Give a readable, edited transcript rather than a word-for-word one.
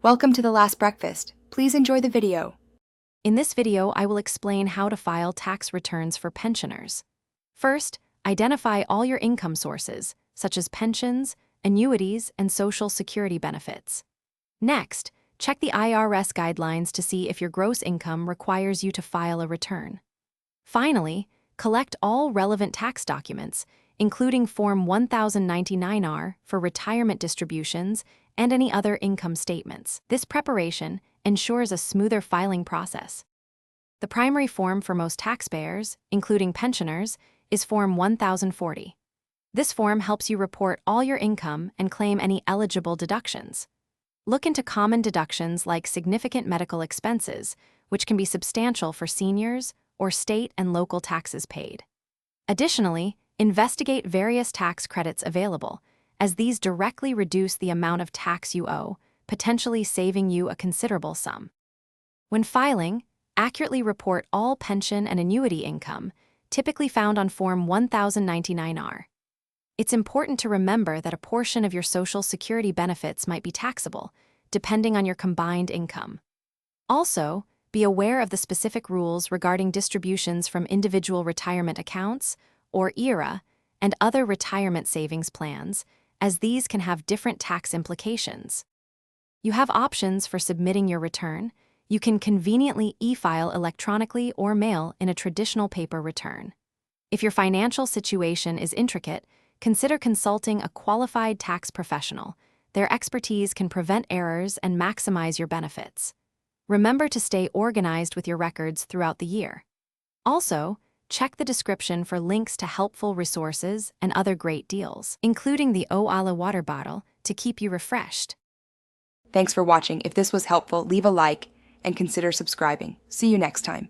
Welcome to The Last Breakfast. Please enjoy the video. In this video, I will explain how to file tax returns for pensioners. First, identify all your income sources, such as pensions, annuities, and Social Security benefits. Next, check the IRS guidelines to see if your gross income requires you to file a return. Finally, collect all relevant tax documents, including Form 1099-R for retirement distributions and any other income statements. This preparation ensures a smoother filing process. The primary form for most taxpayers, including pensioners, is Form 1040. This form helps you report all your income and claim any eligible deductions. Look into common deductions like significant medical expenses, which can be substantial for seniors, or state and local taxes paid. Additionally, investigate various tax credits available, as these directly reduce the amount of tax you owe, potentially saving you a considerable sum. When filing, accurately report all pension and annuity income, typically found on Form 1099-R. It's important to remember that a portion of your Social Security benefits might be taxable, depending on your combined income. Also, be aware of the specific rules regarding distributions from individual retirement accounts, or IRA, and other retirement savings plans, as these can have different tax implications. You have options for submitting your return. You can conveniently e-file electronically or mail in a traditional paper return. If your financial situation is intricate, consider consulting a qualified tax professional. Their expertise can prevent errors and maximize your benefits. Remember to stay organized with your records throughout the year. Also, check the description for links to helpful resources and other great deals, including the Oala water bottle to keep you refreshed. Thanks for watching. If this was helpful, leave a like and consider subscribing. See you next time.